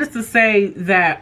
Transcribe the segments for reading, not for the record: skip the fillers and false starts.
Just to say that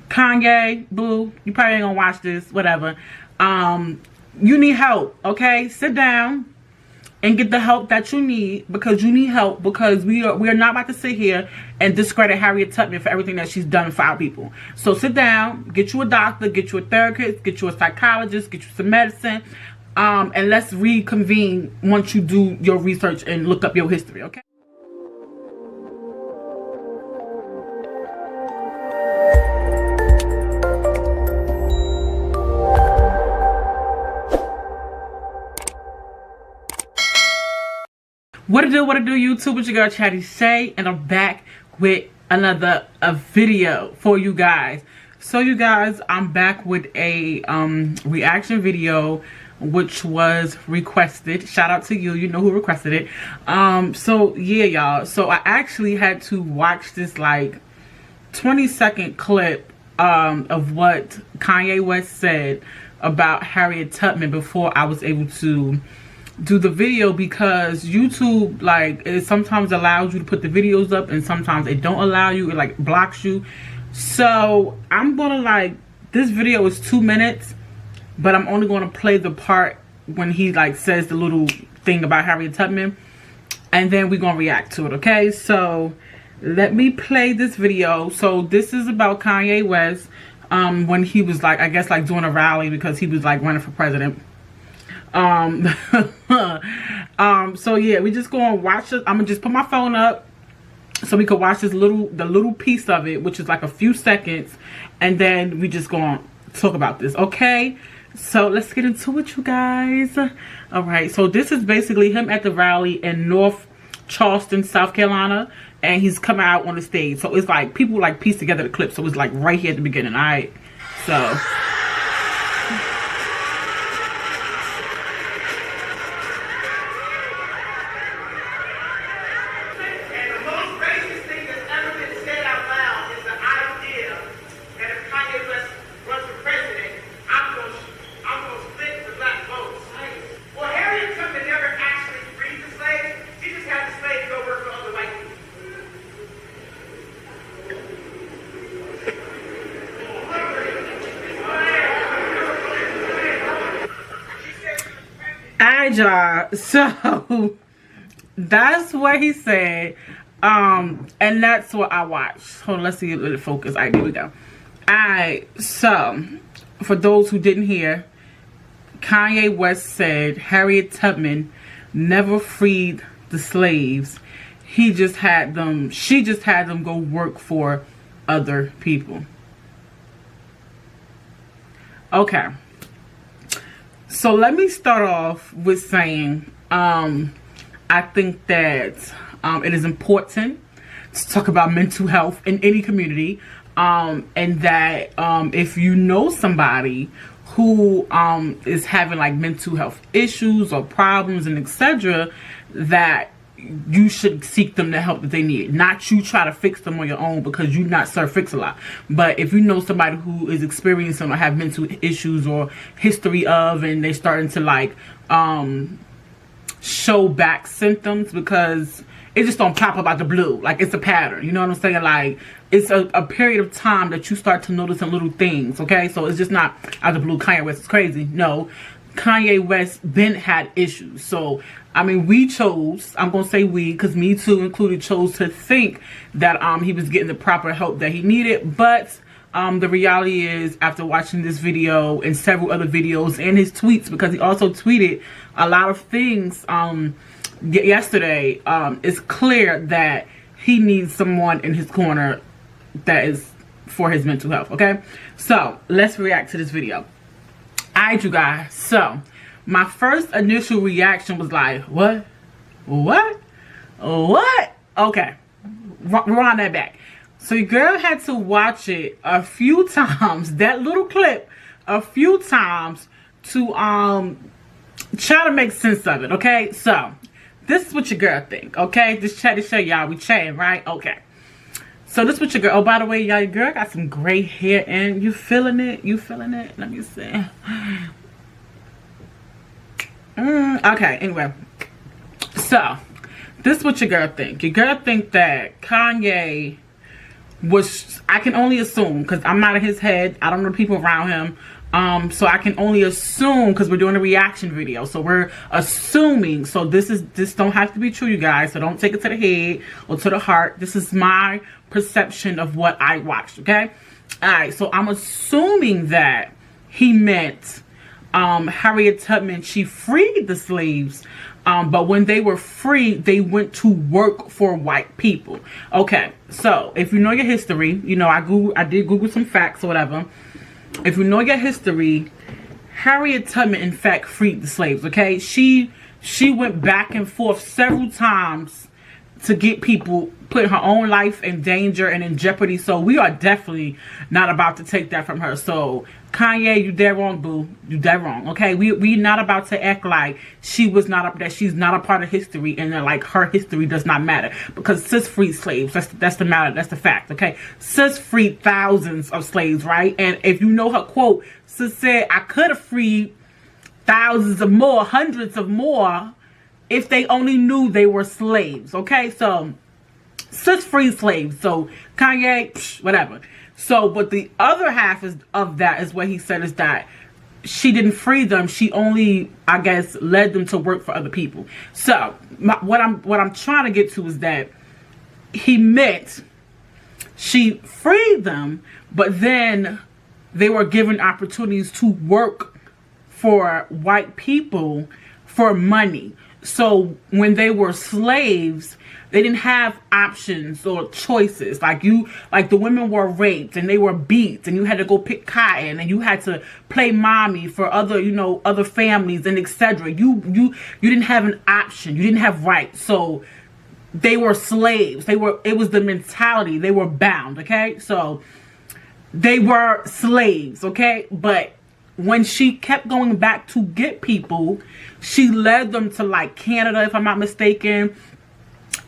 Kanye, boo, you probably ain't gonna watch this, whatever. You need help, okay? Sit down and get the help that you need, because you need help, because we are not about to sit here and discredit Harriet Tubman for everything that she's done for our people. So sit down, get you a doctor, get you a therapist, get you a psychologist, get you some medicine, and let's reconvene once you do your research and look up your history, okay? What it do, YouTube? It's your girl Chatty Shay, and I'm back with another video for you guys. So you guys, I'm back with a reaction video which was requested. Shout out to you, you know who requested it. So yeah, y'all, so I actually had to watch this like 20-second clip of what Kanye West said about Harriet Tubman before I was able to do the video, because YouTube, like, it sometimes allows you to put the videos up and sometimes it don't allow you, it like blocks you. So I'm gonna, like, this video is 2 minutes, but I'm only gonna play the part when he like says the little thing about Harriet Tubman, and then we're gonna react to it, okay? So let me play this video. So this is about Kanye West when he was like, I guess, like doing a rally because he was like running for president. So yeah, we just gonna watch it. I'm gonna just put my phone up so we could watch this little piece of it, which is like a few seconds, and then we just gonna talk about this, okay? So let's get into it, you guys. All right, so this is basically him at the rally in North Charleston, South Carolina, and he's coming out on the stage. So it's like people like piece together the clip, so it's like right here at the beginning. All right, so y'all, so that's what he said, and that's what I watched. Hold on, let's see, let it focus. All right, here we go. All right, so for those who didn't hear, Kanye West said Harriet Tubman never freed the slaves. She just had them go work for other people. Okay. So let me start off with saying, I think that it is important to talk about mental health in any community, and that if you know somebody who is having like mental health issues or problems and etc., that you should seek them the help that they need. Not you try to fix them on your own, because you not Sir Fix-a-Lot. But if you know somebody who is experiencing or have mental issues or history of, and they're starting to like show back symptoms, because it just don't pop up out the blue. Like, it's a pattern, you know what I'm saying? Like, it's a period of time that you start to notice some little things, okay? So it's just not out of the blue, Kanye West is crazy. No, Kanye West been had issues. So I mean, we chose, I'm gonna say we, because me too included, chose to think that he was getting the proper help that he needed. But the reality is, after watching this video and several other videos and his tweets, because he also tweeted a lot of things yesterday, it's clear that he needs someone in his corner that is for his mental health, okay? So let's react to this video. Alright, you guys, so my first initial reaction was like, what? Okay, rewind that back. So your girl had to watch it a few times, that little clip, a few times, to try to make sense of it, okay? So this is what your girl think, okay? This chat to show y'all we chatting, right? Okay. So this is what your girl, oh, by the way, y'all, your girl got some gray hair, and you feeling it? You feeling it? Let me see. Okay, anyway, so this is what your girl think. Your girl think that Kanye was, I can only assume, because I'm not in his head, I don't know the people around him, so I can only assume, because we're doing a reaction video, so we're assuming. So this don't have to be true, you guys, so don't take it to the head or to the heart. This is my perception of what I watched. Okay, all right, so I'm assuming that he meant Harriet Tubman, she freed the slaves, but when they were free, they went to work for white people. Okay, so if you know your history, you know, I did Google some facts or whatever. If you know your history, Harriet Tubman, in fact, freed the slaves. Okay, she went back and forth several times to get people, put her own life in danger and in jeopardy. So we are definitely not about to take that from her. So Kanye, you dead wrong, boo. You dead wrong. Okay, we not about to act like she was not up, that she's not a part of history, and that like her history does not matter, because sis freed slaves. That's the matter. That's the fact. Okay, sis freed thousands of slaves, right? And if you know her quote, sis said, "I could have freed thousands of more, hundreds of more, if they only knew they were slaves." Okay, so sis freed slaves. So Kanye, whatever. So, but the other half of that is what he said, is that she didn't free them. She only, I guess, led them to work for other people. So what I'm trying to get to is that he meant she freed them, but then they were given opportunities to work for white people for money. So when they were slaves, they didn't have options or choices. Like the women were raped and they were beat, and you had to go pick cotton, and you had to play mommy for other, you know, other families, and etc. You didn't have an option. You didn't have rights. So they were slaves. It was the mentality. They were bound. Okay, so they were slaves. Okay, but when she kept going back to get people, she led them to like Canada, if I'm not mistaken,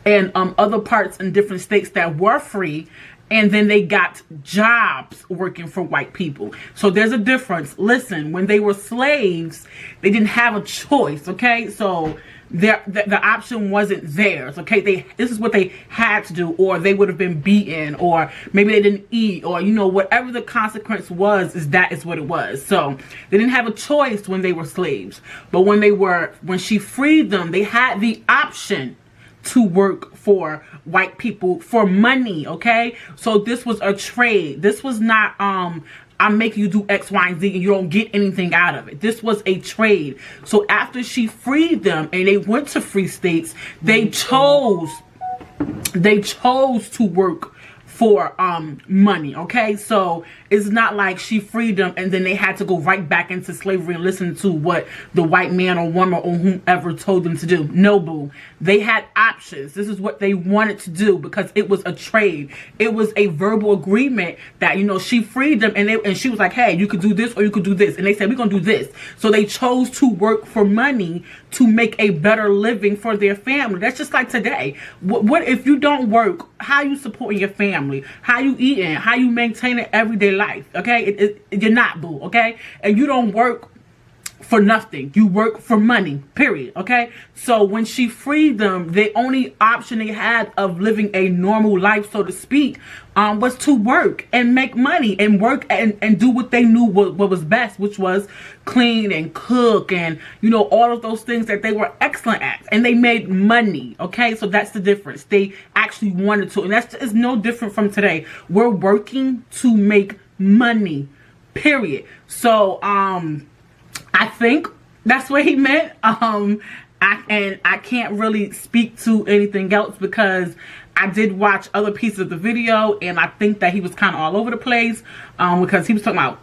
and other parts in different states that were free, and then they got jobs working for white people. So there's a difference. Listen, when they were slaves, they didn't have a choice. Okay, so the option wasn't theirs. Okay, this is what they had to do, or they would have been beaten, or maybe they didn't eat, or you know, whatever the consequence was, that is what it was. So they didn't have a choice when they were slaves. But when she freed them, they had the option to work for white people for money. Okay, so this was a trade. This was not I'm making you do X, Y, and Z and you don't get anything out of it. This was a trade. So after she freed them and they went to free states, they chose to work for money. Okay, so it's not like she freed them and then they had to go right back into slavery and listen to what the white man or woman or whomever told them to do. No, boo. They had options. This is what they wanted to do, because it was a trade. It was a verbal agreement that, you know, she freed them, and she was like, hey, you could do this or you could do this, and they said, we're gonna do this. So they chose to work for money to make a better living for their family. That's just like today. What if you don't work? How you supporting your family? How you eating? How you maintaining everyday life? Okay, you're not, boo. Okay, and you don't work for nothing. You work for money, period. Okay, so when she freed them, the only option they had of living a normal life, so to speak, was to work and make money and work and do what they knew what was best, which was clean and cook and, you know, all of those things that they were excellent at, and they made money. Okay, so that's the difference. They actually wanted to, and it's no different from today. We're working to make money, period. So I think that's what he meant. I can't really speak to anything else, because I did watch other pieces of the video, and I think that he was kind of all over the place, because he was talking about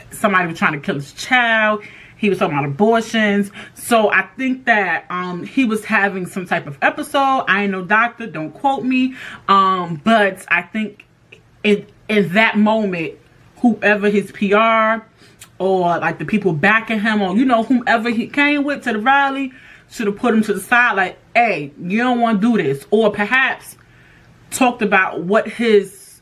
somebody was trying to kill his child. He was talking about abortions. So I think that he was having some type of episode. I ain't no doctor, don't quote me. But I think in that moment, whoever his PR or like the people backing him, or, you know, whomever he came with to the rally, should have put him to the side like, hey, you don't want to do this. Or perhaps talked about what his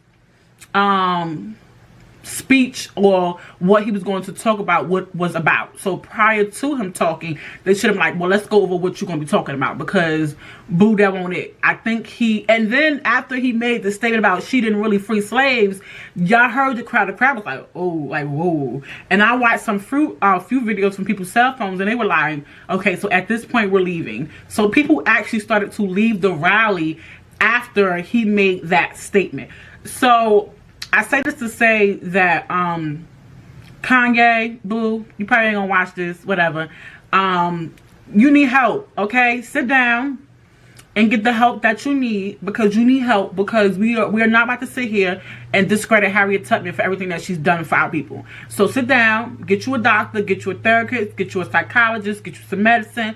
speech or what he was going to talk about, what was about. So prior to him talking, they should have like, well, let's go over what you're going to be talking about, because boo, that won't it. I think and then after he made the statement about she didn't really free slaves, y'all heard the crowd was like, oh, like, whoa. And I watched some few videos from people's cell phones, and they were like, okay, so at this point we're leaving. So people actually started to leave the rally after he made that statement. So I say this to say that Kanye, boo, you probably ain't gonna watch this, whatever. You need help, okay? Sit down and get the help that you need, because you need help, because we are not about to sit here and discredit Harriet Tubman for everything that she's done for our people. So sit down, get you a doctor, get you a therapist, get you a psychologist, get you some medicine,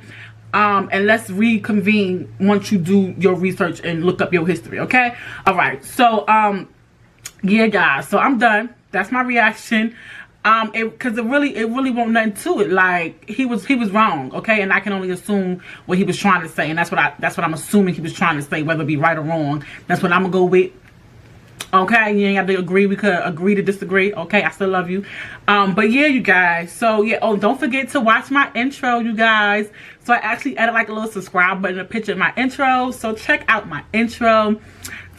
and let's reconvene once you do your research and look up your history, okay? All right, so yeah, guys, so I'm done. That's my reaction. Because it really won't nothing to it. Like, he was wrong, okay? And I can only assume what he was trying to say, and that's what I'm assuming he was trying to say, whether it be right or wrong. That's what I'm gonna go with. Okay, you ain't got to agree. We could agree to disagree. Okay, I still love you. But yeah, you guys. So yeah. Oh, don't forget to watch my intro, you guys. So I actually added like a little subscribe button, a picture of my intro. So check out my intro.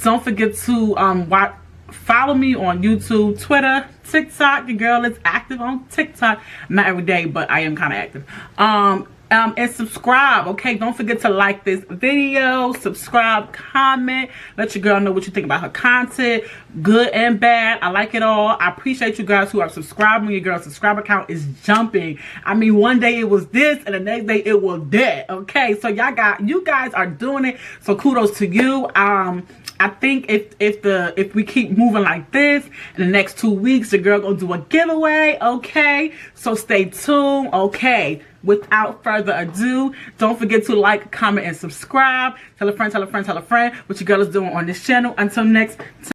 Don't forget to follow me on YouTube, Twitter, TikTok. Your girl is active on TikTok. Not every day, but I am kind of active. And subscribe, okay? Don't forget to like this video, subscribe, comment, let your girl know what you think about her content, good and bad. I like it all. I appreciate you guys who are subscribing. Your girl's subscriber count is jumping. I mean, one day it was this and the next day it was that, okay? So you guys are doing it, so kudos to you. I think if we keep moving like this, in the next 2 weeks, the girl gonna do a giveaway, okay? So stay tuned, okay? Without further ado, don't forget to like, comment, and subscribe. Tell a friend, tell a friend, tell a friend what your girl is doing on this channel. Until next time.